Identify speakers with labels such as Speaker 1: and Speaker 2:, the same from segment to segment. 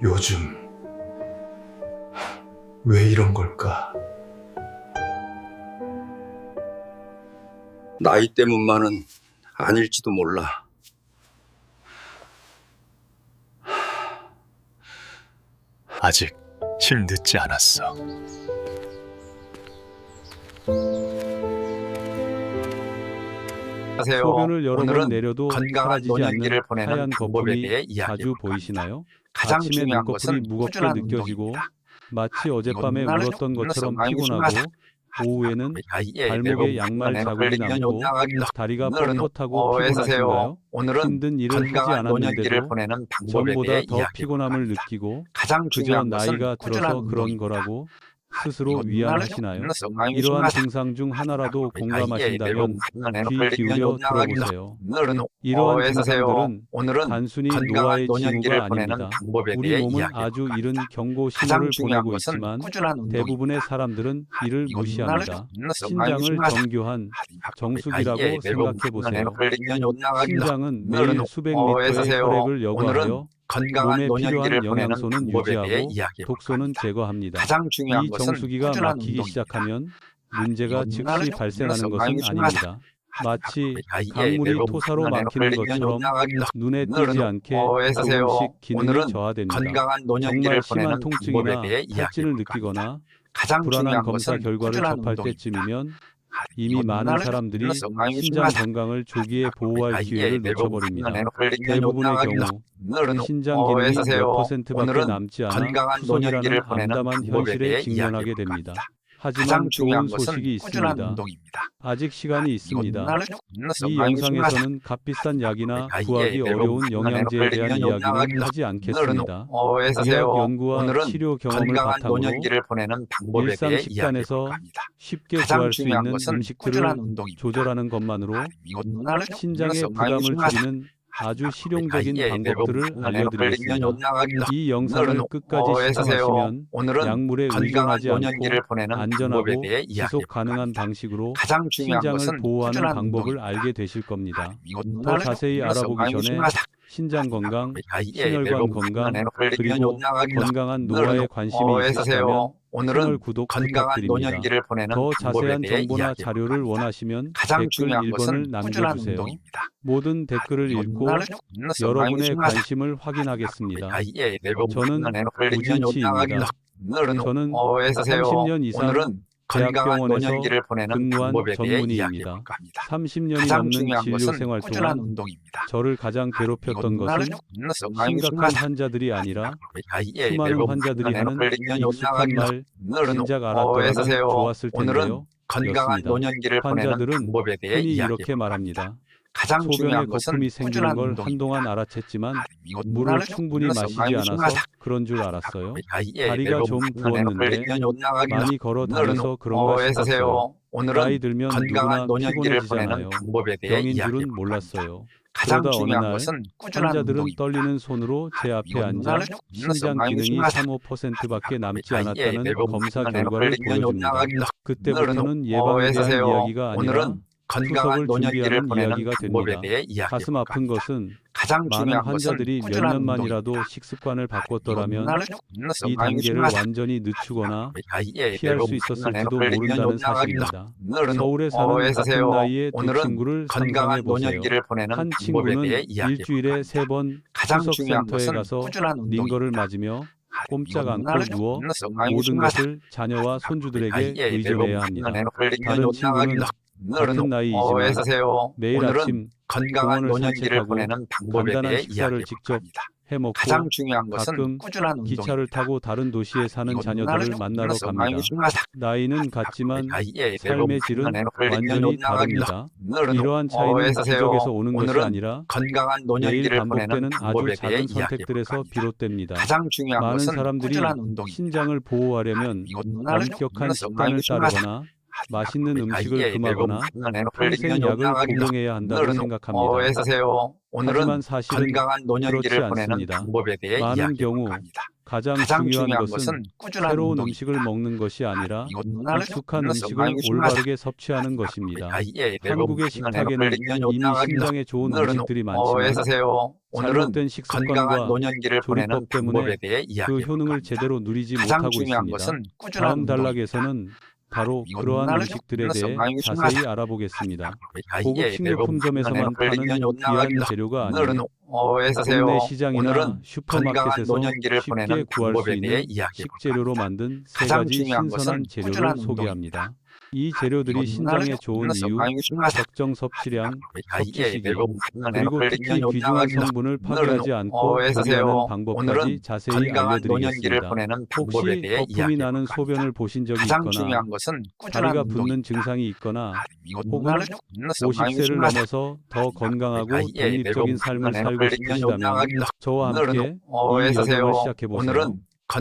Speaker 1: 요즘 왜 이런 걸까?
Speaker 2: 나이 때문만은 아닐지도 몰라.
Speaker 1: 아직 실 늦지 않았어.
Speaker 2: 안녕하세요.
Speaker 3: 소변을 여러 번
Speaker 2: 오늘은
Speaker 3: 내려도
Speaker 2: 건강한
Speaker 3: 사라지지
Speaker 2: 노년기를
Speaker 3: 않는
Speaker 2: 보내는
Speaker 3: 하얀
Speaker 2: 방법에
Speaker 3: 거품이
Speaker 2: 대해 이야기해
Speaker 3: 자주
Speaker 2: 볼까
Speaker 3: 보이시나요?
Speaker 2: 가장
Speaker 3: 아침에
Speaker 2: 중요한
Speaker 3: 눈꺼풀이
Speaker 2: 것은
Speaker 3: 무겁게
Speaker 2: 꾸준한
Speaker 3: 느껴지고
Speaker 2: 운동입니다.
Speaker 3: 마치 어젯밤에
Speaker 2: 이건
Speaker 3: 울었던 것처럼
Speaker 2: 많이
Speaker 3: 피곤하고
Speaker 2: 심하다.
Speaker 3: 오후에는 발목에 양말 자국이 남고 다리가 뻣뻣하고 피곤하신가요?
Speaker 2: 오늘은
Speaker 3: 힘든 일을 하지
Speaker 2: 건강한 노년기를
Speaker 3: 않았는데도
Speaker 2: 보내는 방법에
Speaker 3: 전보다
Speaker 2: 대해
Speaker 3: 더
Speaker 2: 이야기해
Speaker 3: 피곤함을
Speaker 2: 볼까
Speaker 3: 느끼고
Speaker 2: 가장
Speaker 3: 그저
Speaker 2: 중요한 것은
Speaker 3: 나이가
Speaker 2: 꾸준한
Speaker 3: 들어서 그런
Speaker 2: 운동입니다.
Speaker 3: 거라고 스스로
Speaker 2: 이건
Speaker 3: 위안하시나요?
Speaker 2: 많이
Speaker 3: 이러한
Speaker 2: 심하다.
Speaker 3: 증상 중 하나라도 공감하신다면 귀
Speaker 2: 귀
Speaker 3: 기울여 들어보세요. 이러한 증상들은
Speaker 2: 오늘은
Speaker 3: 단순히
Speaker 2: 건강한
Speaker 3: 노화의
Speaker 2: 노년기를
Speaker 3: 징후가
Speaker 2: 보내는
Speaker 3: 아닙니다.
Speaker 2: 방법에
Speaker 3: 우리
Speaker 2: 대해
Speaker 3: 몸은
Speaker 2: 이야기해
Speaker 3: 아주
Speaker 2: 볼까
Speaker 3: 이른 경고
Speaker 2: 가장
Speaker 3: 신호를
Speaker 2: 중요한
Speaker 3: 보내고
Speaker 2: 것은
Speaker 3: 있지만
Speaker 2: 꾸준한 운동입니다.
Speaker 3: 대부분의 사람들은 이를
Speaker 2: 이건
Speaker 3: 무시합니다.
Speaker 2: 많이
Speaker 3: 신장을
Speaker 2: 심하다.
Speaker 3: 정교한 정수기라고 생각해 보세요.
Speaker 2: 신장은
Speaker 3: 심장은 매일 수백 리터의 혈액을 여과하여
Speaker 2: 건강한
Speaker 3: 몸에
Speaker 2: 노년기를
Speaker 3: 필요한
Speaker 2: 보내는
Speaker 3: 영양소는
Speaker 2: 방법에 대해
Speaker 3: 유지하고
Speaker 2: 이야기해
Speaker 3: 독소는
Speaker 2: 볼까
Speaker 3: 제거합니다.
Speaker 2: 가장 중요한
Speaker 3: 이
Speaker 2: 것은
Speaker 3: 정수기가
Speaker 2: 꾸준한
Speaker 3: 막히기
Speaker 2: 운동입니다.
Speaker 3: 시작하면 문제가
Speaker 2: 이건
Speaker 3: 즉시 발생하는 것은
Speaker 2: 많이 심하다.
Speaker 3: 아닙니다. 마치 강물이 토사로 막히는 것처럼 눈에 띄지 않게 조금씩 기능이 저하됩니다.
Speaker 2: 건강한 노년기를
Speaker 3: 정말 심한
Speaker 2: 보내는
Speaker 3: 통증이나
Speaker 2: 방법에 대해 이야기해
Speaker 3: 탈진을
Speaker 2: 볼까
Speaker 3: 느끼거나
Speaker 2: 가장
Speaker 3: 불안한
Speaker 2: 중요한
Speaker 3: 검사
Speaker 2: 것은
Speaker 3: 결과를
Speaker 2: 꾸준한
Speaker 3: 접할
Speaker 2: 운동입니다.
Speaker 3: 때쯤이면 이미
Speaker 2: 이건
Speaker 3: 많은 사람들이
Speaker 2: 많이
Speaker 3: 신장
Speaker 2: 심하다.
Speaker 3: 건강을 조기에 보호할 기회를 놓쳐버립니다. 대부분의 경우
Speaker 2: 오늘은
Speaker 3: 신장 기능이 몇 퍼센트밖에
Speaker 2: 오늘은
Speaker 3: 남지 않아
Speaker 2: 건강한
Speaker 3: 후손이라는
Speaker 2: 노년기를 보내는
Speaker 3: 암담한
Speaker 2: 방법에 대해
Speaker 3: 현실에 직면하게
Speaker 2: 이야기해 볼까
Speaker 3: 됩니다.
Speaker 2: 가장
Speaker 3: 하지만
Speaker 2: 중요한
Speaker 3: 좋은
Speaker 2: 것은
Speaker 3: 소식이
Speaker 2: 꾸준한
Speaker 3: 있습니다.
Speaker 2: 운동입니다.
Speaker 3: 아직 시간이 있습니다. 이
Speaker 2: 많이
Speaker 3: 영상에서는 값비싼 약이나 구하기 어려운 영양제에 대한 이야기는 하지 않겠습니다. 의학 연구와 치료 경험을
Speaker 2: 건강한
Speaker 3: 바탕으로
Speaker 2: 노년기를 보내는 방법에
Speaker 3: 일상
Speaker 2: 대해
Speaker 3: 식단에서
Speaker 2: 이야기해 볼까 합니다.
Speaker 3: 쉽게
Speaker 2: 가장
Speaker 3: 구할 수
Speaker 2: 중요한
Speaker 3: 있는
Speaker 2: 것은
Speaker 3: 음식들을
Speaker 2: 꾸준한 운동입니다.
Speaker 3: 조절하는 것만으로 신장의
Speaker 2: 많이
Speaker 3: 부담을
Speaker 2: 심하다.
Speaker 3: 줄이는 아주 실용적인 방법들을
Speaker 2: 대부분
Speaker 3: 알려드리겠습니다. 이 영상을
Speaker 2: 오늘은
Speaker 3: 끝까지 시청하시면
Speaker 2: 오늘은
Speaker 3: 약물에
Speaker 2: 건강한
Speaker 3: 의존하지 않고
Speaker 2: 노년기를 보내는
Speaker 3: 안전하고
Speaker 2: 방법에 대해 이야기해
Speaker 3: 지속
Speaker 2: 볼까
Speaker 3: 가능한
Speaker 2: 합니다.
Speaker 3: 방식으로
Speaker 2: 가장 중요한
Speaker 3: 신장을
Speaker 2: 것은
Speaker 3: 보호하는
Speaker 2: 꾸준한
Speaker 3: 방법을
Speaker 2: 운동입니다.
Speaker 3: 알게 되실 겁니다.
Speaker 2: 이건
Speaker 3: 더 자세히 알아보기
Speaker 2: 많이
Speaker 3: 전에
Speaker 2: 심하다.
Speaker 3: 신장 건강, 신혈관 건강, 그리고 건강한 노화에 관심이 있으시다면
Speaker 2: 오늘은
Speaker 3: 채널 구독
Speaker 2: 건강한
Speaker 3: 부탁드립니다.
Speaker 2: 노년기를 보내는
Speaker 3: 더
Speaker 2: 방법에
Speaker 3: 자세한
Speaker 2: 대해
Speaker 3: 정보나
Speaker 2: 이야기해
Speaker 3: 자료를
Speaker 2: 볼까 합니다.
Speaker 3: 원하시면
Speaker 2: 가장
Speaker 3: 댓글
Speaker 2: 중요한
Speaker 3: 1번을
Speaker 2: 것은 꾸준한
Speaker 3: 남겨주세요.
Speaker 2: 운동입니다.
Speaker 3: 모든 댓글을 읽고 여러분의 관심을 확인하겠습니다. 저는 우진치입니다. 저는 30년 이상
Speaker 2: 오늘은 건강한
Speaker 3: 대학병원에서
Speaker 2: 노년기를 보내는
Speaker 3: 근무한
Speaker 2: 방법에 대해 이야기해
Speaker 3: 전문의입니다.
Speaker 2: 볼까 합니다.
Speaker 3: 30년이
Speaker 2: 가장
Speaker 3: 넘는
Speaker 2: 중요한
Speaker 3: 진료
Speaker 2: 것은
Speaker 3: 생활
Speaker 2: 꾸준한
Speaker 3: 동안
Speaker 2: 운동입니다.
Speaker 3: 저를 가장 괴롭혔던 것은 심각한 환자들이 아니라 수많은 환자들이 하는 익숙한 말 진작 알았더라면 좋았을 텐데요.
Speaker 2: 건강한
Speaker 3: 였습니다.
Speaker 2: 노년기를 보내는
Speaker 3: 환자들은
Speaker 2: 방법에 대해
Speaker 3: 흔히
Speaker 2: 이야기해
Speaker 3: 이렇게
Speaker 2: 볼까
Speaker 3: 말합니다.
Speaker 2: 합니다. 가장
Speaker 3: 소변에
Speaker 2: 중요한 것은
Speaker 3: 거품이 생기는
Speaker 2: 꾸준한
Speaker 3: 걸
Speaker 2: 운동입니다.
Speaker 3: 한동안 알아챘지만 물을 충분히 마시지 않아서 그런 줄 알았어요. 다리가 좀 부었는데 많이 걸어 다녀서 그런가 싶었어요. 나이 들면 누구나 피곤해지잖아요. 병인 줄은 몰랐어요.
Speaker 2: 가장
Speaker 3: 그러다 어느
Speaker 2: 중요한
Speaker 3: 날
Speaker 2: 것은 꾸준한
Speaker 3: 환자들은
Speaker 2: 운동입니다.
Speaker 3: 떨리는 손으로 제 앞에 앉아 신장 기능이 3~5%밖에 남지 않았다는 검사 결과를 보여줍니다. 그때부터는 예방에 대한 이야기가 아니라
Speaker 2: 건강한
Speaker 3: 투석을
Speaker 2: 노년기를
Speaker 3: 준비하는
Speaker 2: 보내는
Speaker 3: 이야기가
Speaker 2: 방법에
Speaker 3: 됩니다.
Speaker 2: 대해 이야기해
Speaker 3: 가슴
Speaker 2: 볼까
Speaker 3: 아픈
Speaker 2: 합니다.
Speaker 3: 것은
Speaker 2: 가장
Speaker 3: 많은
Speaker 2: 중요한 것은
Speaker 3: 환자들이 몇
Speaker 2: 꾸준한
Speaker 3: 년만이라도
Speaker 2: 운동입니다.
Speaker 3: 식습관을 바꿨더라면 이
Speaker 2: 많이
Speaker 3: 단계를
Speaker 2: 심하다.
Speaker 3: 완전히 늦추거나 피할 수 있었을지도 모른다는 사실입니다. 서울에 사는 같은 나이의 두
Speaker 2: 오늘은
Speaker 3: 친구를
Speaker 2: 건강한
Speaker 3: 상상해 보세요.
Speaker 2: 노년기를 보내는
Speaker 3: 한
Speaker 2: 방법에
Speaker 3: 친구는
Speaker 2: 대해 이야기해
Speaker 3: 일주일에
Speaker 2: 볼까 합니다.
Speaker 3: 3번
Speaker 2: 가장 중요한
Speaker 3: 추석센터에
Speaker 2: 것은
Speaker 3: 가서
Speaker 2: 꾸준한
Speaker 3: 링거를
Speaker 2: 운동입니다.
Speaker 3: 맞으며 꼼짝 않고 누워
Speaker 2: 많이
Speaker 3: 모든
Speaker 2: 심하다.
Speaker 3: 것을 자녀와 손주들에게 의존해야 합니다. 다른 친구는 같은 나이이지만 매일
Speaker 2: 오늘은
Speaker 3: 아침
Speaker 2: 건강한
Speaker 3: 공원을
Speaker 2: 노년기를
Speaker 3: 산책하고
Speaker 2: 보내는 방법에
Speaker 3: 간단한
Speaker 2: 대해
Speaker 3: 식사를
Speaker 2: 이야기해
Speaker 3: 직접
Speaker 2: 볼까 합니다.
Speaker 3: 해먹고
Speaker 2: 가장 중요한 것은
Speaker 3: 가끔
Speaker 2: 꾸준한 운동입니다.
Speaker 3: 기차를 타고 다른 도시에 사는 자녀들을 만나러 갑니다. 나이는 같지만 삶의 질은 완전히 다릅니다. 이러한 차이는 기적에서 오는 것이
Speaker 2: 오늘은
Speaker 3: 아니라
Speaker 2: 건강한
Speaker 3: 매일
Speaker 2: 노년기를
Speaker 3: 반복되는
Speaker 2: 보내는
Speaker 3: 아주
Speaker 2: 방법에 대해
Speaker 3: 작은
Speaker 2: 이야기해 볼까
Speaker 3: 선택들에서
Speaker 2: 합니다.
Speaker 3: 비롯됩니다.
Speaker 2: 가장 중요한
Speaker 3: 많은
Speaker 2: 것은
Speaker 3: 사람들이
Speaker 2: 꾸준한 운동입니다.
Speaker 3: 신장을 보호하려면 엄격한 식단을 따르거나 맛있는 음식을 금하거나 평생 약을 복용해야 한다고 생각합니다.
Speaker 2: 오늘은
Speaker 3: 하지만 사실은
Speaker 2: 건강한 노년기를
Speaker 3: 그렇지
Speaker 2: 보내는
Speaker 3: 않습니다.
Speaker 2: 방법에 대해
Speaker 3: 많은
Speaker 2: 이야기해
Speaker 3: 경우
Speaker 2: 볼까 합니다.
Speaker 3: 가장 중요한 것은
Speaker 2: 꾸준한
Speaker 3: 새로운
Speaker 2: 운동입니다.
Speaker 3: 음식을 먹는 것이 아니라
Speaker 2: 이것은
Speaker 3: 익숙한 음식을 올바르게 섭취하는 것입니다. 한국의 식탁에는 이미 신장에 좋은 음식들이 많지만 잘못된 식습관과 조리법 때문에 그 효능을 제대로 누리지 못하고 있습니다. 다음 단락에서는 바로 그러한 음식들에 대해 자세히 알아보겠습니다. 고급 식료품점에서만 파는 귀한 재료가 아닌 국내 시장이나 슈퍼마켓에서 쉽게 구할 수 있는 식재료로 만든 세 가지 신선한 재료를 소개합니다. 이 재료들이 신장에 좋은 이유, 적정 섭취량, 섭취 시기, 그리고 특히 귀중한 성분을 파괴하지 않고 조리하는 방법까지 자세히 알려드리겠습니다. 혹시 거품이 나는 소변을 보신 적이 있거나 다리가 붓는 증상이 있거나 혹은 50세를 넘어서 더 건강하고 독립적인 삶을 살고 싶으시다면 저와 함께 이 여정을 시작해보세요.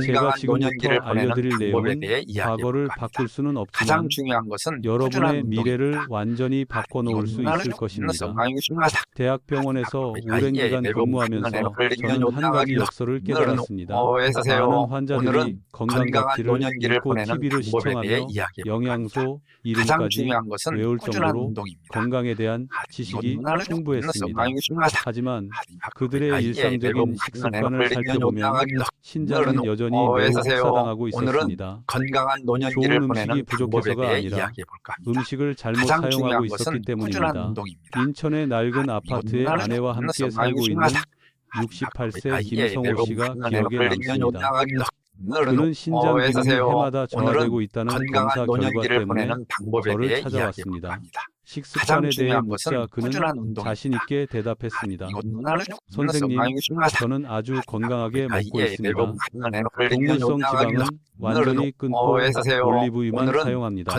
Speaker 3: 제가 지금부터 알려드릴 내용은 과거를 바꿀 수는 없지만 여러분의 미래를 완전히 바꿔놓을 수 있을 것입니다. 대학병원에서 오랜 기간 근무하면서 저는 한 가지 역설을 깨달았습니다. 많은 환자들이 건강각지를 읽고 TV를 시청하며 영양소 이름까지 외울 정도로 건강에 대한 지식이 풍부했습니다. 하지만 그들의 일상적인 식습관을 살펴보면 신장은 여전히 매우 혹사당하고 있었습니다. 좋은 음식이 부족해서가 아니라 음식을 잘못 사용하고 있었기 때문입니다. 인천의 낡은 아파트에 아내와 함께 살고 있는 68세 김성호 씨가 기억에 남습니다. 그는 신장 기능이 해마다 저하되고 있다는 검사 결과 때문에 저를 찾아왔습니다. 식습관에 대해 묻자 그는 자신 있게 대답했습니다. 선생님, 저는 아주 건강하게 먹고 있습니다. 동물성 지방은 완전히 끊고 올리브유만 사용합니다.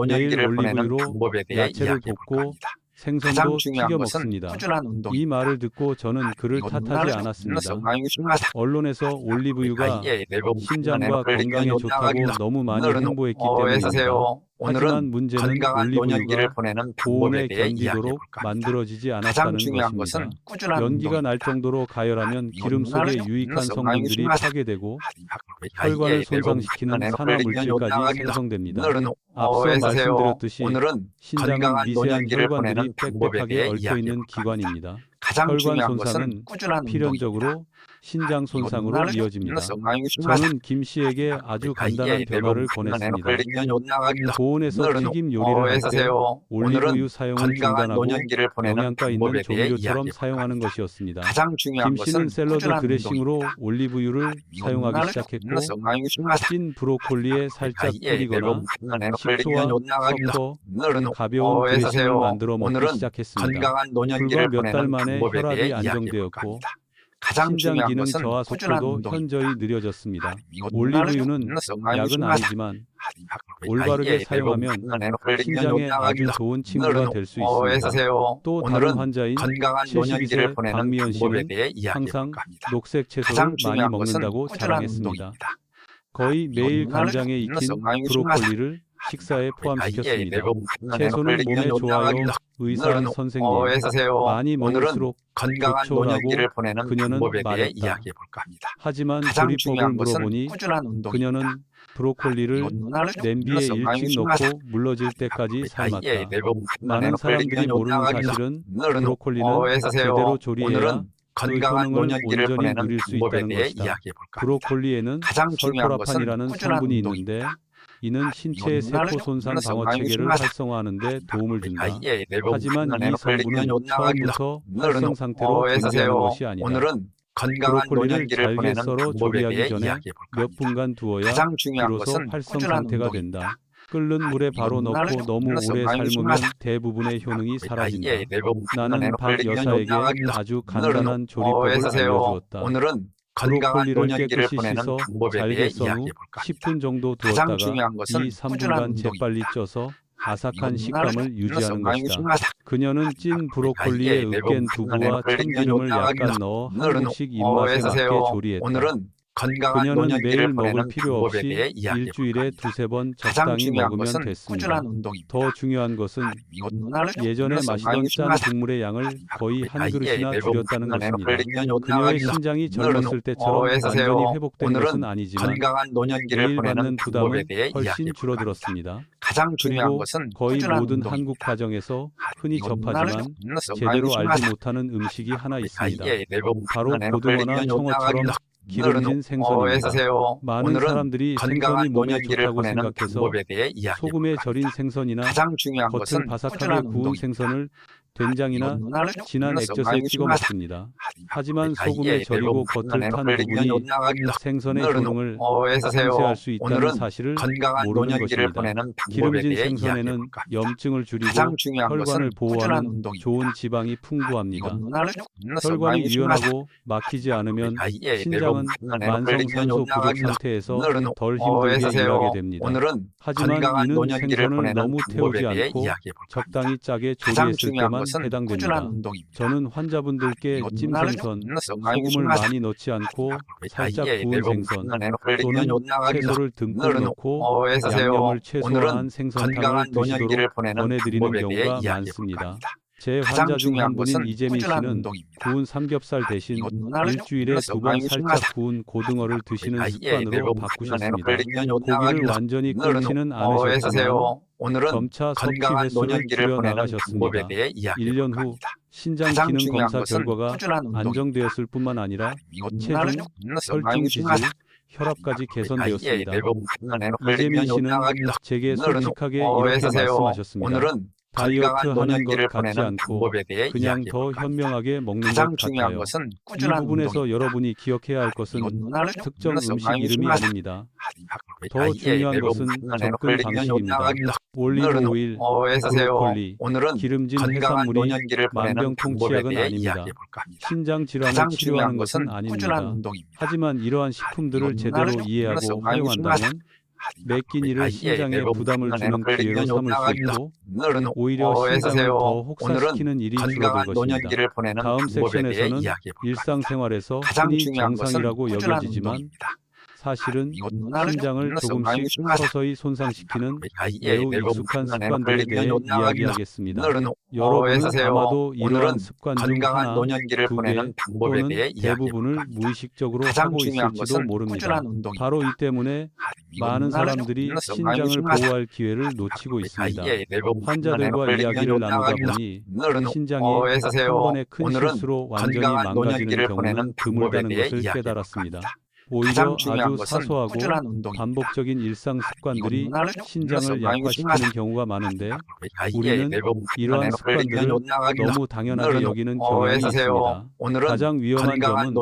Speaker 3: 매일 올리브유로 야채를 볶고 생선도 튀겨 먹습니다. 이 말을 듣고 저는 그를 탓하지 않았습니다. 언론에서 올리브유가 신장과 건강에 좋다고 너무 많이 홍보했기 때문입니다. 하지만 문제는 올리브유가 고온에 견디도록 만들어지지 않았다는 것입니다. 연기가 날 정도로 가열하면 기름 속에 유익한 성분들이 파괴되고 혈관을 손상시키는 산화물질까지 생성됩니다. 앞서 말씀드렸듯이 신장은 미세한 혈관들이 빽빽하게 얽혀있는 기관입니다. 혈관 손상은 필연적으로 신장 손상으로 이어집니다. 저는 김 씨에게 아주 간단한 변화를 권했습니다. 고온에서 튀김 요리를 할 때 올리브유 사용을 중단하고 영양가 있는 조미료처럼 사용하는 것이었습니다. 김 씨는 샐러드 드레싱으로 올리브유를 사용하기 시작했고 찐 브로콜리에 살짝 뿌리거나 식초와 섞어 가벼운 드레싱을 만들어 먹기 시작했습니다. 불과 몇 달 만에 혈압이 안정되었고 신장 기능 저하 속도도 현저히 느려졌습니다. 올리브유는 약은 아니지만 올바르게 사용하면 신장에 아주 좋은 친구가 될 수 있습니다. 또 다른 환자인 72세 박미연 씨는 항상 녹색 채소를 많이 먹는다고 자랑했습니다. 거의 매일 간장에 익힌 브로콜리를 식사에 포함시켰습니다. 채소는 몸에 좋아요. 의사 선생님, 많이 먹을수록 좋죠라고 그녀는 말했다. 하지만 조리법을 물어보니 그녀는 브로콜리를 냄비에 일찍 넣고 물러질 때까지 삶았다. 많은 사람들이 모르는 사실은 브로콜리는 제대로 조리해야 그 효능을 온전히 누릴 수 있다는 것이다. 브로콜리에는 설포라판이라는 성분이 있는데 이는 신체의 세포 손상 방어 체계를 활성화하는 데 도움을 준다. 하지만 이 성분은 처음부터 활성 상태로 존재하는 것이 아니다. 브로콜리를 잘게 썰어 조리하기 전에 몇 분간 두어야 비로소 활성 상태가 된다. 끓는 물에 바로 넣고 너무 오래 삶으면 대부분의 효능이 사라진다. 나는 박 여사에게 아주 간단한 조리법을 알려주었다. 브로콜리를 깨끗이 씻어 잘게 썬 후 10분 정도 두었다가 2~3분간 재빨리 쪄서 아삭한 식감을 유지하는 것이다. 그녀는 찐 브로콜리에 으깬 두부와 참기름을 약간 넣어 한국식 입맛에 맞게 조리했다.
Speaker 2: 건강한
Speaker 3: 그녀는
Speaker 2: 노년기를
Speaker 3: 매일
Speaker 2: 보내는
Speaker 3: 먹을 필요
Speaker 2: 방법에
Speaker 3: 없이
Speaker 2: 대해 이야기해
Speaker 3: 일주일에
Speaker 2: 볼까 합니다.
Speaker 3: 두세 번
Speaker 2: 가장
Speaker 3: 적당히
Speaker 2: 중요한
Speaker 3: 먹으면
Speaker 2: 것은
Speaker 3: 됐습니다.
Speaker 2: 꾸준한 운동입니다.
Speaker 3: 더 중요한 것은
Speaker 2: 이곳 문화를
Speaker 3: 예전에
Speaker 2: 만나서
Speaker 3: 마시던
Speaker 2: 많이
Speaker 3: 짠
Speaker 2: 중요하다.
Speaker 3: 국물의 양을 거의 한 그릇이나
Speaker 2: 대부분
Speaker 3: 줄였다는
Speaker 2: 건강한
Speaker 3: 것입니다.
Speaker 2: 에너지를
Speaker 3: 그녀의 신장이 젊었을 때처럼 완전히 회복된
Speaker 2: 오늘은
Speaker 3: 것은 아니지만
Speaker 2: 건강한 노년기를
Speaker 3: 매일
Speaker 2: 보내는
Speaker 3: 받는
Speaker 2: 방법에
Speaker 3: 부담은
Speaker 2: 대해
Speaker 3: 훨씬
Speaker 2: 이야기해 볼까 합니다.
Speaker 3: 줄어들었습니다.
Speaker 2: 가장 중요한
Speaker 3: 그리고
Speaker 2: 것은
Speaker 3: 거의
Speaker 2: 꾸준한
Speaker 3: 모든
Speaker 2: 운동입니다.
Speaker 3: 한국 가정에서 흔히
Speaker 2: 이곳
Speaker 3: 접하지만
Speaker 2: 만나서
Speaker 3: 제대로
Speaker 2: 많이
Speaker 3: 알지
Speaker 2: 중요하다.
Speaker 3: 못하는 음식이 하나 있습니다.
Speaker 2: 대부분
Speaker 3: 바로
Speaker 2: 건강한
Speaker 3: 고등어나
Speaker 2: 에너지를
Speaker 3: 청어처럼
Speaker 2: 요구하는
Speaker 3: 기름진 생선입니다.
Speaker 2: 어서세요.
Speaker 3: 많은
Speaker 2: 오늘은
Speaker 3: 사람들이
Speaker 2: 건강한
Speaker 3: 생선이 몸에
Speaker 2: 노년기를
Speaker 3: 좋다고
Speaker 2: 보내는
Speaker 3: 생각해서
Speaker 2: 방법에 대해 이야기해
Speaker 3: 소금에
Speaker 2: 볼까
Speaker 3: 절인
Speaker 2: 합니다.
Speaker 3: 생선이나
Speaker 2: 가장 중요한
Speaker 3: 겉을
Speaker 2: 것은
Speaker 3: 바삭하게
Speaker 2: 꾸준한
Speaker 3: 구운
Speaker 2: 운동입니다.
Speaker 3: 생선을 된장이나
Speaker 2: 이곳 문화를
Speaker 3: 진한
Speaker 2: 만나서
Speaker 3: 액젓에
Speaker 2: 많이
Speaker 3: 찍어
Speaker 2: 중요하다.
Speaker 3: 먹습니다. 하지만 소금에 절이고 겉을 탄 부분이 생선의 효능을 상쇄할 수 있다는 사실을
Speaker 2: 건강한
Speaker 3: 모르는
Speaker 2: 노년기를
Speaker 3: 것입니다.
Speaker 2: 보내는 방법에
Speaker 3: 기름진
Speaker 2: 대해 이야기해
Speaker 3: 생선에는
Speaker 2: 볼까 합니다.
Speaker 3: 염증을 줄이고
Speaker 2: 가장 중요한
Speaker 3: 혈관을
Speaker 2: 것은 꾸준한
Speaker 3: 보호하는
Speaker 2: 운동입니다.
Speaker 3: 좋은 지방이
Speaker 2: 이곳
Speaker 3: 풍부합니다.
Speaker 2: 문화를 만나서
Speaker 3: 혈관이
Speaker 2: 많이 중요하다.
Speaker 3: 유연하고 막히지 않으면
Speaker 2: 신장은
Speaker 3: 신장은 만성산소 부족 상태에서 덜 힘들게 일하게 됩니다.
Speaker 2: 오늘은
Speaker 3: 하지만
Speaker 2: 건강한
Speaker 3: 이는
Speaker 2: 노년기를
Speaker 3: 생선을
Speaker 2: 보내는
Speaker 3: 너무
Speaker 2: 방법에
Speaker 3: 태우지
Speaker 2: 대해
Speaker 3: 않고
Speaker 2: 이야기해 볼까 합니다.
Speaker 3: 적당히 짜게
Speaker 2: 가장
Speaker 3: 조리했을
Speaker 2: 중요한
Speaker 3: 때만
Speaker 2: 것은
Speaker 3: 해당됩니다.
Speaker 2: 꾸준한 운동입니다.
Speaker 3: 저는 환자분들께
Speaker 2: 이곳
Speaker 3: 찜생선,
Speaker 2: 만나서 많이
Speaker 3: 소금을
Speaker 2: 중요하다.
Speaker 3: 많이 넣지 않고 살짝 구운
Speaker 2: 대부분
Speaker 3: 생선
Speaker 2: 건강한
Speaker 3: 또는
Speaker 2: 에너지를
Speaker 3: 채소를 듬뿍
Speaker 2: 오늘은
Speaker 3: 넣고
Speaker 2: 어서세요.
Speaker 3: 양념을 최소화한
Speaker 2: 오늘은
Speaker 3: 생선탕을
Speaker 2: 건강한 노년기를
Speaker 3: 드시도록
Speaker 2: 보내는
Speaker 3: 권해드리는
Speaker 2: 방법에 대해
Speaker 3: 경우가
Speaker 2: 이야기해 볼까
Speaker 3: 많습니다.
Speaker 2: 합니다.
Speaker 3: 제
Speaker 2: 가장
Speaker 3: 환자 중
Speaker 2: 중요한
Speaker 3: 한 분인
Speaker 2: 것은
Speaker 3: 이재민
Speaker 2: 꾸준한
Speaker 3: 씨는
Speaker 2: 운동입니다.
Speaker 3: 구운 삼겹살 대신
Speaker 2: 이곳 문화를
Speaker 3: 일주일에
Speaker 2: 만나서
Speaker 3: 두 번
Speaker 2: 많이
Speaker 3: 살짝
Speaker 2: 중요하다.
Speaker 3: 구운 고등어를 드시는 습관으로
Speaker 2: 대부분
Speaker 3: 바꾸셨습니다.
Speaker 2: 건강한
Speaker 3: 고기를 완전히 끊지는 않으셨지만
Speaker 2: 어서세요. 오늘은
Speaker 3: 점차 섭취
Speaker 2: 건강한
Speaker 3: 횟수를
Speaker 2: 노년기를 보내는
Speaker 3: 줄여나가셨습니다.
Speaker 2: 방법에 대해 이야기해
Speaker 3: 1년
Speaker 2: 볼까
Speaker 3: 후
Speaker 2: 합니다.
Speaker 3: 신장
Speaker 2: 가장
Speaker 3: 기능
Speaker 2: 중요한
Speaker 3: 검사
Speaker 2: 것은
Speaker 3: 결과가
Speaker 2: 꾸준한 운동입니다.
Speaker 3: 안정되었을 뿐만 아니라
Speaker 2: 이곳
Speaker 3: 체중,
Speaker 2: 문화를 만나서
Speaker 3: 혈중
Speaker 2: 많이
Speaker 3: 지질,
Speaker 2: 중요하다.
Speaker 3: 혈압까지 개선되었습니다.
Speaker 2: 대부분 건강한
Speaker 3: 이재민 씨는
Speaker 2: 에너지를
Speaker 3: 제게
Speaker 2: 오늘은
Speaker 3: 솔직하게 이렇게
Speaker 2: 어서세요.
Speaker 3: 말씀하셨습니다.
Speaker 2: 오늘은
Speaker 3: 다이어트
Speaker 2: 건강한
Speaker 3: 하는 것
Speaker 2: 노년기를
Speaker 3: 같지
Speaker 2: 보내는
Speaker 3: 않고
Speaker 2: 방법에 대해
Speaker 3: 그냥
Speaker 2: 이야기해
Speaker 3: 더
Speaker 2: 볼까 합니다.
Speaker 3: 현명하게 먹는
Speaker 2: 가장
Speaker 3: 것
Speaker 2: 중요한
Speaker 3: 같아요.
Speaker 2: 것은
Speaker 3: 이
Speaker 2: 꾸준한
Speaker 3: 부분에서
Speaker 2: 운동입니다.
Speaker 3: 여러분이 기억해야 할 것은
Speaker 2: 이곳 문화를
Speaker 3: 특정
Speaker 2: 만나서
Speaker 3: 음식
Speaker 2: 많이
Speaker 3: 이름이
Speaker 2: 중요하다.
Speaker 3: 아닙니다. 더 중요한 것은 접근 방식입니다. 올리브 오일, 브로콜리,
Speaker 2: 오늘은
Speaker 3: 기름진
Speaker 2: 건강한
Speaker 3: 해산물이
Speaker 2: 노년기를 보내는 방법에
Speaker 3: 만병통치약은
Speaker 2: 대해
Speaker 3: 아닙니다.
Speaker 2: 이야기해 볼까 합니다.
Speaker 3: 신장 질환을
Speaker 2: 가장
Speaker 3: 치료하는
Speaker 2: 중요한
Speaker 3: 것은
Speaker 2: 것은 꾸준한
Speaker 3: 아닙니다.
Speaker 2: 운동입니다.
Speaker 3: 하지만 이러한 식품들을
Speaker 2: 이곳
Speaker 3: 제대로
Speaker 2: 문화를
Speaker 3: 이해하고
Speaker 2: 만나서 많이
Speaker 3: 활용한다면 매 끼니를 신장에 부담을 주는 기회로 삼을 수 있고 오히려 신장을 더 혹사시키는 일이 줄어들
Speaker 2: 건강한
Speaker 3: 것입니다.
Speaker 2: 노년기를 보내는
Speaker 3: 다음
Speaker 2: 방법에 대해
Speaker 3: 섹션에서는
Speaker 2: 이야기해 볼까 합니다.
Speaker 3: 일상생활에서
Speaker 2: 가장
Speaker 3: 흔히
Speaker 2: 중요한 것은
Speaker 3: 정상이라고
Speaker 2: 꾸준한
Speaker 3: 여겨지지만
Speaker 2: 운동입니다.
Speaker 3: 사실은
Speaker 2: 이곳 문화를
Speaker 3: 신장을
Speaker 2: 만나서
Speaker 3: 조금씩
Speaker 2: 많이 중요하다.
Speaker 3: 서서히 손상시키는
Speaker 2: 매우
Speaker 3: 매우 익숙한 습관들에 대해 이야기하겠습니다. 여러분은
Speaker 2: 어서세요.
Speaker 3: 아마도 이러한
Speaker 2: 오늘은
Speaker 3: 습관 중
Speaker 2: 건강한
Speaker 3: 하나,
Speaker 2: 노년기를
Speaker 3: 두 개
Speaker 2: 보내는 방법에
Speaker 3: 또는
Speaker 2: 대해 이야기해
Speaker 3: 대부분을
Speaker 2: 볼까 합니다.
Speaker 3: 무의식적으로
Speaker 2: 가장
Speaker 3: 하고
Speaker 2: 중요한
Speaker 3: 있을지도
Speaker 2: 것은
Speaker 3: 모릅니다.
Speaker 2: 꾸준한 운동입니다.
Speaker 3: 바로 이 때문에 많은 사람들이 신장을 보호할 기회를 놓치고 있습니다. 환자들과 이야기를 나누다 보니 신장이 한 번의 큰 실수로 완전히 망가지는 경우는 드물다는 것을 깨달았습니다. 오히려
Speaker 2: 가장 중요한
Speaker 3: 아주
Speaker 2: 것은
Speaker 3: 사소하고
Speaker 2: 꾸준한 운동입니다.
Speaker 3: 반복적인 일상 습관들이
Speaker 2: 이곳 문화를
Speaker 3: 신장을
Speaker 2: 만나서
Speaker 3: 약화시키는 경우가 많은데 우리는 이러한 습관들을 너무 당연하게 여기는 경향이 있습니다. 가장 위험한 점은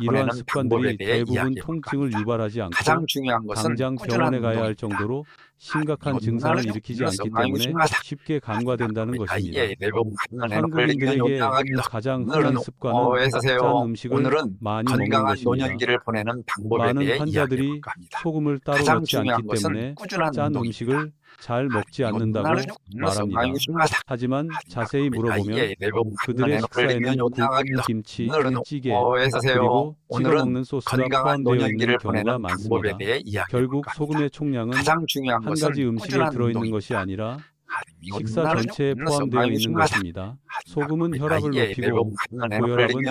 Speaker 3: 이러한 습관들이 대부분 통증을 유발하지 않고
Speaker 2: 가장 중요한 것은
Speaker 3: 당장 병원에 가야 할 정도로 심각한
Speaker 2: 이곳
Speaker 3: 증상을
Speaker 2: 문화를
Speaker 3: 일으키지 않기
Speaker 2: 많이
Speaker 3: 때문에
Speaker 2: 중요하다.
Speaker 3: 쉽게 간과된다는 것입니다.
Speaker 2: 한국인들에게
Speaker 3: 한국인들에게 가장 흔한 습관은 짠 음식을
Speaker 2: 오늘은
Speaker 3: 많이 먹는
Speaker 2: 건강한
Speaker 3: 것입니다.
Speaker 2: 노년기를 보내는 방법에 대해
Speaker 3: 많은 환자들이
Speaker 2: 이야기해 볼까 합니다.
Speaker 3: 소금을 따로
Speaker 2: 가장
Speaker 3: 넣지
Speaker 2: 중요한
Speaker 3: 않기
Speaker 2: 것은
Speaker 3: 때문에
Speaker 2: 꾸준한
Speaker 3: 짠
Speaker 2: 운동입니다.
Speaker 3: 음식을 잘 먹지
Speaker 2: 이곳
Speaker 3: 않는다고
Speaker 2: 문화를
Speaker 3: 말합니다.
Speaker 2: 많이 중요하다.
Speaker 3: 하지만 자세히 물어보면 그들의 식사에는 국, 김치, 찌개, 그리고 찍어 먹는 소스가
Speaker 2: 건강한
Speaker 3: 포함되어 있는
Speaker 2: 노년기를
Speaker 3: 경우가
Speaker 2: 보내는
Speaker 3: 많습니다.
Speaker 2: 방법에 대해 이야기해
Speaker 3: 결국
Speaker 2: 볼까 합니다.
Speaker 3: 소금의 총량은
Speaker 2: 가장 중요한
Speaker 3: 한
Speaker 2: 것은
Speaker 3: 가지 음식에
Speaker 2: 꾸준한
Speaker 3: 들어있는
Speaker 2: 운동입니다.
Speaker 3: 것이 아니라
Speaker 2: 이곳
Speaker 3: 식사
Speaker 2: 문화를
Speaker 3: 전체에 포함되어
Speaker 2: 많이
Speaker 3: 있는
Speaker 2: 중요하다.
Speaker 3: 것입니다. 소금은 혈압을 높이고 고혈압은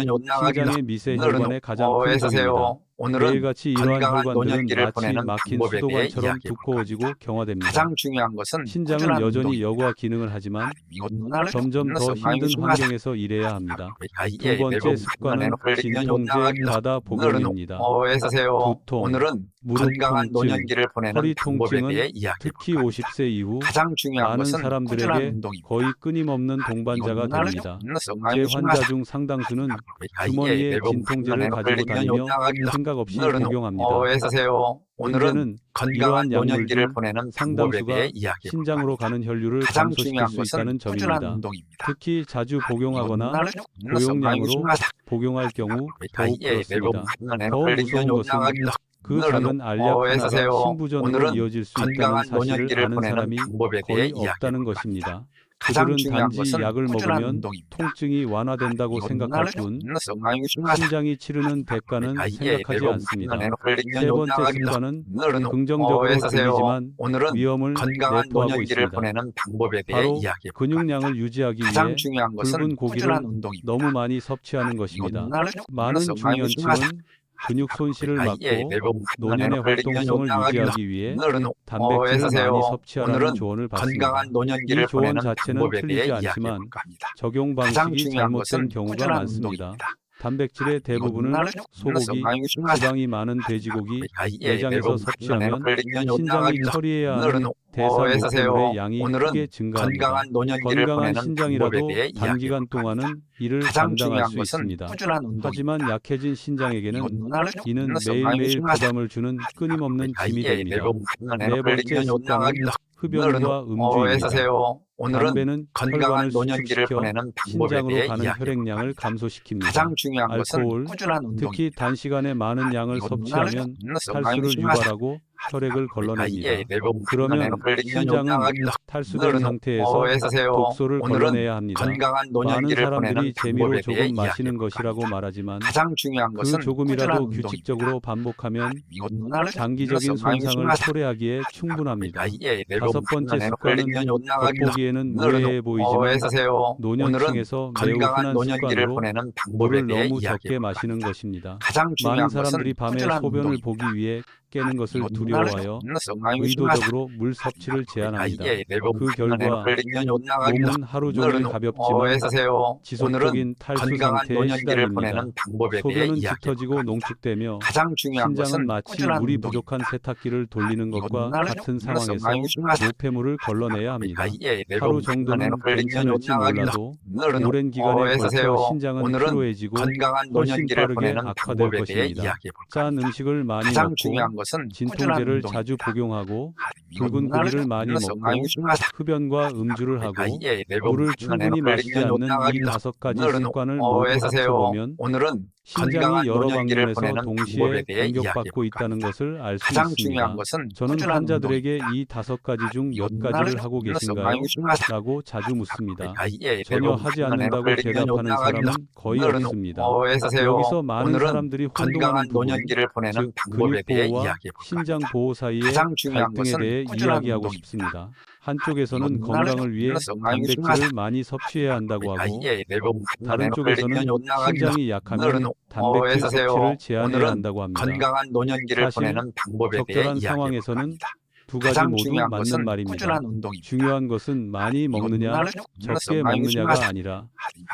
Speaker 3: 신장의 미세
Speaker 2: 오늘은
Speaker 3: 혈관에 가장 큰 적입니다.
Speaker 2: 오늘은
Speaker 3: 매일같이 이러한
Speaker 2: 건강한
Speaker 3: 혈관들은
Speaker 2: 노년기를
Speaker 3: 마치
Speaker 2: 보내는
Speaker 3: 막힌
Speaker 2: 방법에 대해
Speaker 3: 수도관처럼
Speaker 2: 이야기해
Speaker 3: 두꺼워지고 경화됩니다.
Speaker 2: 가장 중요한 것은
Speaker 3: 신장은
Speaker 2: 꾸준한
Speaker 3: 여전히
Speaker 2: 운동입니다.
Speaker 3: 여과 기능을 하지만
Speaker 2: 이곳 문화를
Speaker 3: 점점 더
Speaker 2: 많이
Speaker 3: 힘든
Speaker 2: 중요하다.
Speaker 3: 환경에서 일해야 합니다. 두
Speaker 2: 두
Speaker 3: 번째 습관은 진통제 바다 복용입니다. 두통,
Speaker 2: 오늘은
Speaker 3: 무릎
Speaker 2: 건강한
Speaker 3: 통증,
Speaker 2: 노년기를 보내는
Speaker 3: 허리
Speaker 2: 방법에
Speaker 3: 통증은
Speaker 2: 대해 이야기해
Speaker 3: 특히
Speaker 2: 볼까 합니다.
Speaker 3: 50세 이후
Speaker 2: 가장 중요한
Speaker 3: 많은
Speaker 2: 것은 꾸준한
Speaker 3: 사람들에게
Speaker 2: 운동입니다.
Speaker 3: 거의 끊임없는 동반자가
Speaker 2: 이곳 문화를
Speaker 3: 됩니다.
Speaker 2: 많이
Speaker 3: 제 환자 중 상당수는 주머니에 진통제를 가지고 다니며 생각 없이 복용합니다.
Speaker 2: 오늘은
Speaker 3: 문제는
Speaker 2: 건강한
Speaker 3: 이러한
Speaker 2: 노년기를
Speaker 3: 약물들
Speaker 2: 보내는 방법에
Speaker 3: 상당수가
Speaker 2: 대해 이야기해
Speaker 3: 신장으로 가는 혈류를
Speaker 2: 가장
Speaker 3: 감소시킬
Speaker 2: 중요한
Speaker 3: 수
Speaker 2: 것은
Speaker 3: 있다는
Speaker 2: 꾸준한
Speaker 3: 점입니다.
Speaker 2: 운동입니다.
Speaker 3: 특히 자주 복용하거나
Speaker 2: 고용량으로
Speaker 3: 고용량으로 복용할 경우 더욱 그렇습니다. 더 무서운 것은 그 작은 알약 하나가 신부전으로
Speaker 2: 오늘은
Speaker 3: 이어질 수 있다는
Speaker 2: 건강한
Speaker 3: 사실을
Speaker 2: 노년기를
Speaker 3: 아는
Speaker 2: 보내는
Speaker 3: 사람이
Speaker 2: 방법에 대해
Speaker 3: 거의
Speaker 2: 이야기해
Speaker 3: 없다는
Speaker 2: 볼까
Speaker 3: 것입니다.
Speaker 2: 가장
Speaker 3: 그들은
Speaker 2: 중요한
Speaker 3: 단지
Speaker 2: 것은
Speaker 3: 약을
Speaker 2: 꾸준한
Speaker 3: 먹으면
Speaker 2: 운동입니다.
Speaker 3: 통증이 완화된다고 생각할 뿐 신장이 치르는 대가는 생각하지 않습니다. 세 번째 습관은 긍정적으로 들리지만
Speaker 2: 오늘은
Speaker 3: 위험을
Speaker 2: 건강한
Speaker 3: 내포하고
Speaker 2: 노년기를
Speaker 3: 있습니다.
Speaker 2: 보내는 방법에 대해
Speaker 3: 바로
Speaker 2: 이야기해 볼까 합니다.
Speaker 3: 근육량을 유지하기
Speaker 2: 가장
Speaker 3: 위해
Speaker 2: 중요한 것은
Speaker 3: 붉은 고기를
Speaker 2: 꾸준한 운동입니다.
Speaker 3: 너무 많이 섭취하는 것입니다. 많은
Speaker 2: 이것은
Speaker 3: 중년층은 근육 손실을 막고 노년의 활동성을 유지하기 위해 단백질을 많이 섭취하라는 조언을 받습니다.
Speaker 2: 건강한 노년기를
Speaker 3: 이 조언
Speaker 2: 보내는
Speaker 3: 자체는
Speaker 2: 방법에 대해
Speaker 3: 틀리지
Speaker 2: 이야기해
Speaker 3: 않지만
Speaker 2: 볼까 합니다.
Speaker 3: 적용
Speaker 2: 가장
Speaker 3: 방식이
Speaker 2: 중요한
Speaker 3: 잘못된
Speaker 2: 것은
Speaker 3: 경우가
Speaker 2: 꾸준한
Speaker 3: 많습니다.
Speaker 2: 운동입니다.
Speaker 3: 단백질의 대부분을 소고기, 지방이 많은 돼지고기, 내장에서 섭취하면 신장이 처리해야 하는 대사노폐물의 양이 크게 증가합니다.
Speaker 2: 건강한 노년기를
Speaker 3: 건강한
Speaker 2: 보내는 방법에
Speaker 3: 신장이라도
Speaker 2: 대해
Speaker 3: 단기간 동안은 이를
Speaker 2: 가장
Speaker 3: 감당할
Speaker 2: 중요한
Speaker 3: 수
Speaker 2: 것은
Speaker 3: 있습니다.
Speaker 2: 꾸준한 운동입니다.
Speaker 3: 하지만 약해진 신장에게는 이는
Speaker 2: 이것은
Speaker 3: 매일매일 부담을 주는 끊임없는 짐이 됩니다. 네 번째 습관은 흡연과 음주입니다.
Speaker 2: 오늘은
Speaker 3: 담배는
Speaker 2: 건강한
Speaker 3: 혈관을
Speaker 2: 노년기를
Speaker 3: 수축시켜
Speaker 2: 보내는 방법에
Speaker 3: 신장으로
Speaker 2: 대해
Speaker 3: 가는
Speaker 2: 이야기해
Speaker 3: 혈액량을
Speaker 2: 볼까 합니다.
Speaker 3: 감소시킵니다.
Speaker 2: 가장 중요한 것은
Speaker 3: 알코올,
Speaker 2: 꾸준한 운동입니다.
Speaker 3: 특히 단시간에 많은 양을 섭취하면 탈수를 유발하고 혈액을 걸러냅니다. 그러면 신장은 탈수된 상태에서 독소를 걸러내야 합니다.
Speaker 2: 건강한
Speaker 3: 많은
Speaker 2: 노년기를
Speaker 3: 사람들이
Speaker 2: 보내는
Speaker 3: 재미로
Speaker 2: 방법에 대해
Speaker 3: 조금 마시는
Speaker 2: 이야기해
Speaker 3: 것이라고
Speaker 2: 볼까 합니다.
Speaker 3: 말하지만
Speaker 2: 가장 중요한
Speaker 3: 그
Speaker 2: 것은
Speaker 3: 조금이라도
Speaker 2: 꾸준한
Speaker 3: 규칙적으로 반복하면
Speaker 2: 운동입니다.
Speaker 3: 장기적인 손상을 초래하기에 충분합니다. 다섯 번째 습관은 겉보기에는 무해해 보이지만 노년층에서 매우 흔한 습관으로 물을 너무 적게 마시는 것입니다. 많은 사람들이 밤에 소변을 보기 위해 깨는 것을 두려워하여 의도적으로 물 섭취를 제한합니다. 그 결과 몸은 하루 종일 가볍지만 지속적인 탈수 상태에 시달립니다. 소변은 짙어지고 농축되며 신장은 마치 물이 부족한 세탁기를 돌리는 것과 같은 상황에서 노폐물을 걸러내야 합니다. 하루 정도는 괜찮을지 몰라도 오랜 기간에 걸쳐 신장은 피로해지고 훨씬 빠르게 악화될 것입니다. 짠 음식을 많이 먹고 진통제를 자주 복용하고 붉은 고기를 많이 먹고 흡연과 음주를 하고 물을 충분히 마시지 않는 이 5가지 습관을 모두 합쳐보면 신장이 여러 방면에서 동시에 공격받고 있다는 것을 알 수 있습니다. 저는 환자들에게 이 5가지 중 몇 가지를 하고 계신가요? 라고 자주 묻습니다. 전혀 하지 않는다고 대답하는 사람은 거의 없습니다. 여기서 많은 사람들이 혼동하는 부분, 즉 근육보호와 신장보호 사이의 갈등에 대해 이야기하고 싶습니다. 한쪽에서는 건강을 위해 단백질을 많이 섭취해야 한다고 하고 다른 쪽에서는 신장이 약하면 단백질 섭취를 제한해야 한다고 합니다. 사실 적절한 상황에서는 두 가지 모두 맞는 말입니다. 중요한 것은 많이 먹느냐 적게 먹느냐가 아니라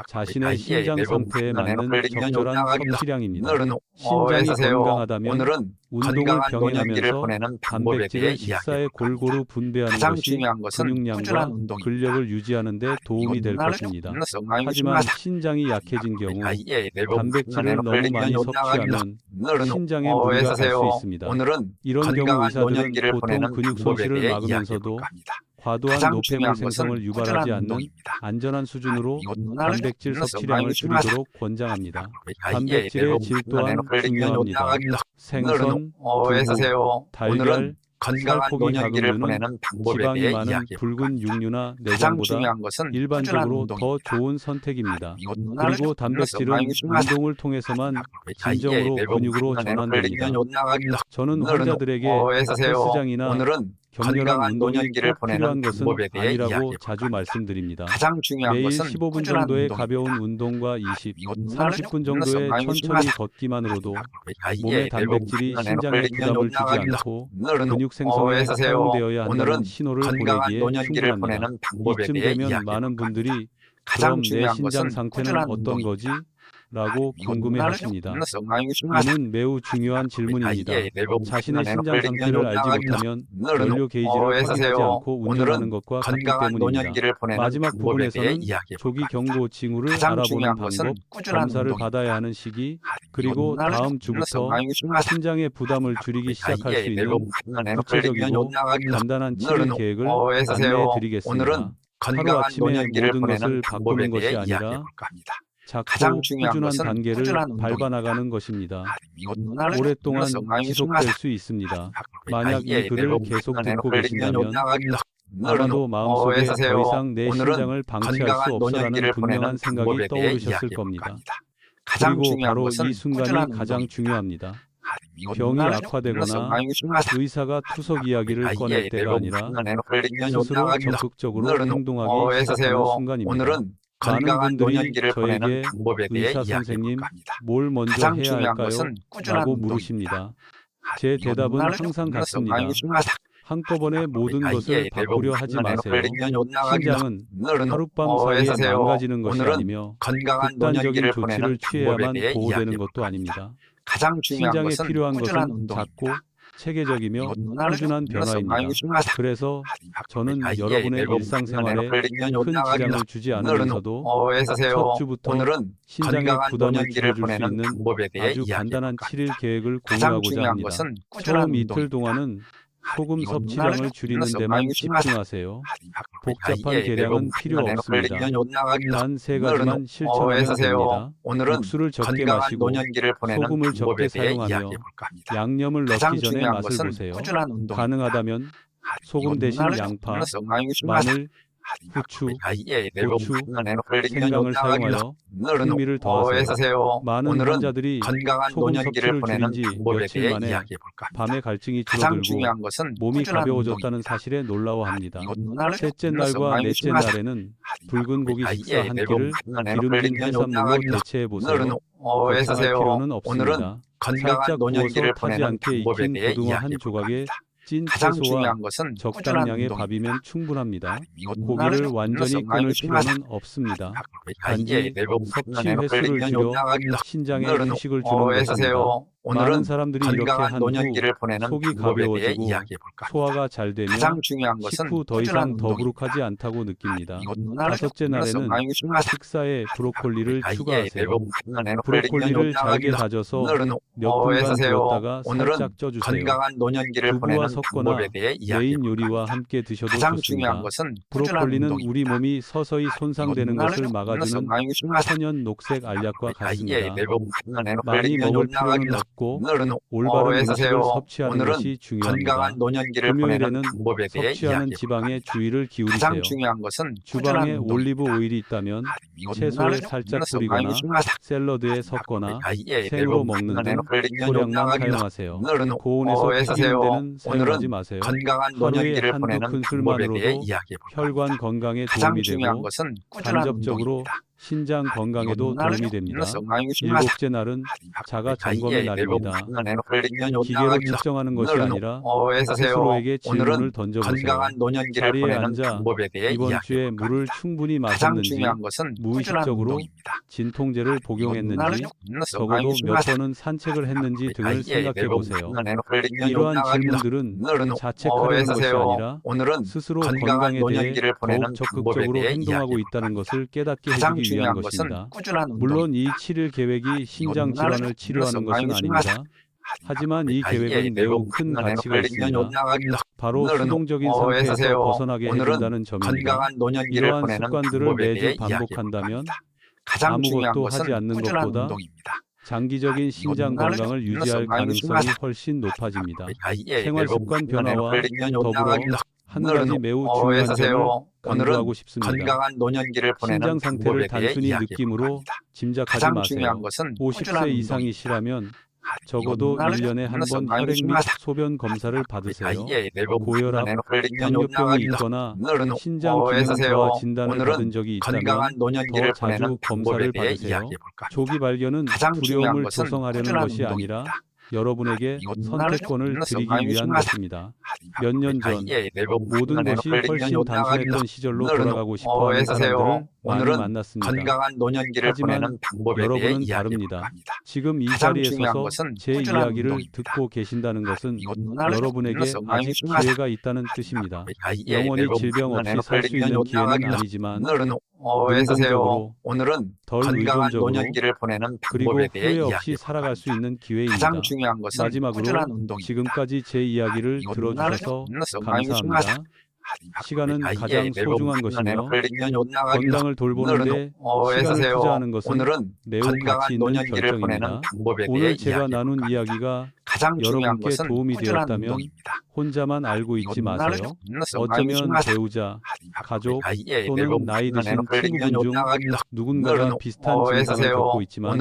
Speaker 3: 자신의 신장 상태에 맞는 적절한 섭취량입니다. 신장이 건강하다면 운동을 병행하면서 단백질을 식사에 골고루 분배하는 것이 근육량과 근력을 유지하는 데 도움이 될 것입니다. 하지만 신장이 약해진 경우 단백질을 너무 많이 섭취하면 신장에 무리가 갈 수 있습니다. 이런 경우 의사들은 보통 근육 손실을 막으면서도 과도한 노폐물 생성을 유발하지 않는 안전한 수준으로 단백질 섭취량을 줄이도록 권장합니다. 단백질의 질 또한 중요합니다. 생선, 두부, 달걀, 살코기 가금류는 지방이 많은 붉은 육류나 내장보다 일반적으로 더 좋은 선택입니다. 그리고 단백질은 운동을 통해서만 진정으로 근육으로 전환됩니다. 저는 환자들에게 헬스장이나 격렬한 운동이 꼭 필요한 것은 아니라고 자주 말씀드립니다. 매일 15분 정도의 가벼운 운동과 30분 정도의 천천히 걷기만으로도 몸의 단백질이 신장에 부담을 주지 않고 근육 생성에 사용되어야 한다는 신호를 보내기에 충분합니다. 이쯤 되면 많은 분들이 그럼 내 신장 상태는 어떤 거지? 라고 궁금해하십니다. 이는 매우 중요한 질문입니다. 자신의 신장 상태를 알지 못하면 연료 게이지를 확인하지 않고 운전하는 것과 같기 때문입니다. 마지막 부분에서는 조기 경고 징후를 알아보는 방법, 검사를 받아야 하는 시기, 그리고 다음 주부터 신장의 부담을 줄이기 시작할 수 있는 구체적이고 간단한 치료 계획을 안내해 드리겠습니다. 하루아침에 모든 것을 바꾸는 것이 아니라 작고 꾸준한 단계를 밟아나가는 것입니다. 오랫동안 지속될 수 있습니다. 만약 이 글을 계속 듣고 계신다면 아마도 마음속에 더 이상 내
Speaker 2: 오늘은
Speaker 3: 신장을 방치할
Speaker 2: 건강한
Speaker 3: 수 없어라는
Speaker 2: 노년기를
Speaker 3: 분명한
Speaker 2: 보내는
Speaker 3: 생각이
Speaker 2: 방법에 대해
Speaker 3: 떠오르셨을
Speaker 2: 이야기해
Speaker 3: 겁니다.
Speaker 2: 볼까 합니다. 가장
Speaker 3: 그리고
Speaker 2: 중요한
Speaker 3: 바로
Speaker 2: 것은
Speaker 3: 이 순간이
Speaker 2: 꾸준한
Speaker 3: 가장
Speaker 2: 운동입니다.
Speaker 3: 중요합니다.
Speaker 2: 이건
Speaker 3: 병이
Speaker 2: 나를
Speaker 3: 악화되거나
Speaker 2: 중요하다.
Speaker 3: 의사가 투석 이야기를 꺼낼 때가 아니라 스스로 적극적으로 행동하기 시작하는 순간입니다.
Speaker 2: 오늘은
Speaker 3: 많은
Speaker 2: 건강한
Speaker 3: 분들이
Speaker 2: 노년기를 보내는
Speaker 3: 저에게
Speaker 2: 방법에 대해
Speaker 3: 의사
Speaker 2: 이야기해
Speaker 3: 선생님
Speaker 2: 볼까 합니다.
Speaker 3: 뭘 먼저
Speaker 2: 가장
Speaker 3: 해야
Speaker 2: 중요한
Speaker 3: 할까요?
Speaker 2: 것은 꾸준한
Speaker 3: 라고
Speaker 2: 운동입니다.
Speaker 3: 물으십니다. 제 대답은 항상 같습니다. 한꺼번에 모든 것을 바꾸려 하지 마세요. 신장은 하룻밤 사이에 망가지는 것이 아니며
Speaker 2: 건강한
Speaker 3: 극단적인
Speaker 2: 노년기를
Speaker 3: 조치를
Speaker 2: 보내는
Speaker 3: 취해야만
Speaker 2: 방법에 대해
Speaker 3: 보호되는
Speaker 2: 이야기해
Speaker 3: 것도
Speaker 2: 볼까
Speaker 3: 아닙니다.
Speaker 2: 합니다. 가장 중요한
Speaker 3: 신장에
Speaker 2: 것은
Speaker 3: 필요한
Speaker 2: 꾸준한
Speaker 3: 것은
Speaker 2: 운동입니다.
Speaker 3: 작고 체계적이며
Speaker 2: 이건
Speaker 3: 꾸준한 변화입니다. 그래서 저는 여러분의 일상생활에 큰 지장을 주지 않으면서도 첫 주부터 신장에 부담을 줄여줄 수 있는 아주 간단한 7일 계획을 공유하고자 합니다. 처음 이틀 동안은 소금 섭취량을 줄이는 데만 집중하세요. 복잡한 계량은 필요 없습니다. 단 3가지만 실천하면 됩니다. 육수를 적게 마시고 소금을 적게 사용하며 양념을 넣기 전에 맛을 보세요. 가능하다면 소금 대신 양파, 마늘, 후추, 고추, 생강을 사용하여 풍미를 더하세요. 많은 환자들이 소금 섭취를 줄인 지 며칠 만에 밤에 갈증이 줄어들고 몸이 가벼워졌다는 사실에 놀라워합니다. 셋째 날과 넷째 날에는 붉은 고기 식사 한 끼를 기름진 해산물로 대체해보세요. 걱정할 필요는 없습니다. 살짝 구워서 타지 않게 익힌 고등어 한 조각에 찐 채소와 적당량의 밥이면 충분합니다. 고기를 완전히 끊을 필요는 없습니다. 단지 섭취 횟수를 줄여 신장에 휴식을 주는 것입니다. 많은 사람들이 이렇게 한 후 속이 가벼워지고 소화가 잘 되며 식후 더 이상 더부룩하지 않다고 느낍니다. 다섯째 날에는 식사에 브로콜리를 추가하세요. 브로콜리를 잘게 다져서 몇 분간 두었다가 살짝 쪄주세요. 두부와 섞거나 메인 요리와 함께 드셔도 좋습니다. 브로콜리는 우리 몸이 서서히 손상되는 것을 막아주는 천연 녹색 알약과 같습니다. 많이 먹을 필요는 없고 올바른 음식을 섭취하는 것이 중요합니다. 금요일에는 섭취하는 지방에 주의를 기울이세요. 주방에 올리브 오일이 있다면 채소에 살짝 뿌리거나 샐러드에 섞거나 생으로 먹는 등 소량만 사용하세요. 고온에서 튀기는 데는 사용하지 마세요. 하루에 한두 큰술만으로도 혈관 건강에 도움이 되고 간접적으로 신장 건강에도 도움이 됩니다. 일곱째 날은 자가 점검의 날입니다. 기계로 측정하는 것이 아니라 스스로에게 질문을 던져보세요. 자리에 앉아 이번 주에 물을 충분히 마셨는지, 무의식적으로 진통제를 복용했는지, 적어도 몇 번은 산책을 했는지 등을 생각해 보세요. 이러한 질문들은 자책하려는 것이 아니라 스스로 건강에 대해 더욱 적극적으로 행동하고 있다는 것을 깨닫게 해주기 위한 것입니다. 물론 이 7일 계획이 신장 질환을 치료하는 것은 아닙니다. 하지만 이 계획은 매우 큰 가치가 있습니다. 바로 수동적인 상태에서 벗어나게 해준다는 점입니다. 이러한 습관들을 매주 반복한다면 아무것도 하지 않는 것보다 장기적인 신장 건강을 유지할 가능성이 훨씬 높아집니다. 생활습관 변화와 더불어 한 가지 매우 중요한 점을 강조하고 싶습니다. 신장 상태를 단순히 느낌으로 짐작하지 마세요. 50세 이상이시라면 적어도 1년에 한 번 혈액 및 소변 검사를 받으세요. 고혈압, 당뇨병이 있거나 신장 기능 저하 진단을 받은 적이 있다면 더 자주 검사를 받으세요. 조기 발견은 두려움을 조성하려는 것이 아니라 여러분에게 선택권을 드리기 위한 것입니다. 몇 년 전 모든 것이 훨씬 단순했던 시절로 돌아가고 싶어하는 사람들을 많이 만났습니다. 하지만 여러분은 다릅니다. 지금 이 자리에 서서 제 이야기를 듣고 계신다는 것은 여러분에게 아직 기회가 있다는 뜻입니다. 영원히 질병 없이 살 수 있는 기회는 아니지만 능동적으로, 덜 의존적으로, 그리고 후회 없이 살아갈 수 있는 기회입니다. 마지막으로 지금까지 제 이야기를 들어주셔서 감사합니다. 시간은 가장 소중한 것이며 건강을 돌보는데 시간을 투자하는 것은 매우 가치 있는 결정입니다. 오늘 제가 나눈 이야기가 여러분께 도움이 되었다면 혼자만 알고 있지 마세요. 어쩌면 배우자, 가족 또는 나이 드신 친구분 중 누군가가 비슷한 증상을 겪고 있지만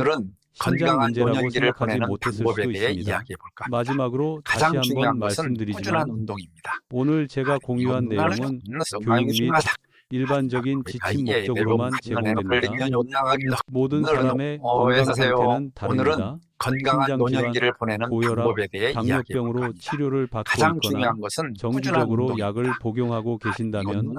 Speaker 3: 신장 문제라고 생각하지 못했을 수도 있습니다. 마지막으로 다시
Speaker 2: 가장 중요한
Speaker 3: 한번
Speaker 2: 것은 꾸준한
Speaker 3: 말씀드리지만
Speaker 2: 운동입니다.
Speaker 3: 오늘 제가 공유한 내용은 교육 및 일반적인 지침 목적으로만 제공됩니다. 모든 사람의 건강 상태는 다릅니다.
Speaker 2: 건강한
Speaker 3: 신장
Speaker 2: 노년기를
Speaker 3: 질환,
Speaker 2: 보내는
Speaker 3: 고혈압,
Speaker 2: 방법에 대해
Speaker 3: 당뇨병으로
Speaker 2: 이야기해볼까 합니다.
Speaker 3: 치료를 받고
Speaker 2: 가장
Speaker 3: 있거나
Speaker 2: 중요한 것은
Speaker 3: 정기적으로 약을 복용하고 계신다면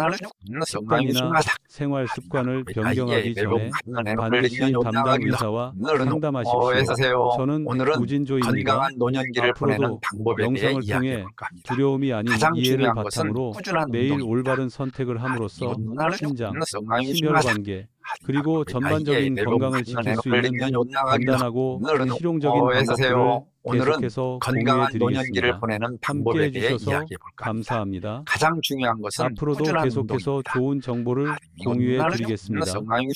Speaker 3: 습관이나 생활 습관을 변경하기 전에 반드시 담당 의사와 상담하십시오. 저는 우진조입니다.
Speaker 2: 건강한 노년기를 보내는
Speaker 3: 앞으로도
Speaker 2: 방법에 대해
Speaker 3: 영상을 통해
Speaker 2: 이야기해볼까 합니다.
Speaker 3: 두려움이 아닌
Speaker 2: 가장
Speaker 3: 이해를
Speaker 2: 중요한 것은
Speaker 3: 바탕으로
Speaker 2: 꾸준한
Speaker 3: 매일
Speaker 2: 운동입니다.
Speaker 3: 올바른 선택을 함으로써 신장,
Speaker 2: 심혈관계
Speaker 3: 심혈관계, 그리고 전반적인 건강을 지킬 수 있는 간단하고 실용적인 방법들을 계속해서
Speaker 2: 건강한 노년기를
Speaker 3: 공유해드리겠습니다.
Speaker 2: 보내는 방법에
Speaker 3: 함께해
Speaker 2: 대해
Speaker 3: 주셔서
Speaker 2: 이야기해볼까 합니다.
Speaker 3: 감사합니다.
Speaker 2: 가장 중요한 것은
Speaker 3: 앞으로도
Speaker 2: 꾸준한
Speaker 3: 계속해서
Speaker 2: 운동입니다.
Speaker 3: 좋은 정보를 공유해 드리겠습니다.
Speaker 2: 건강한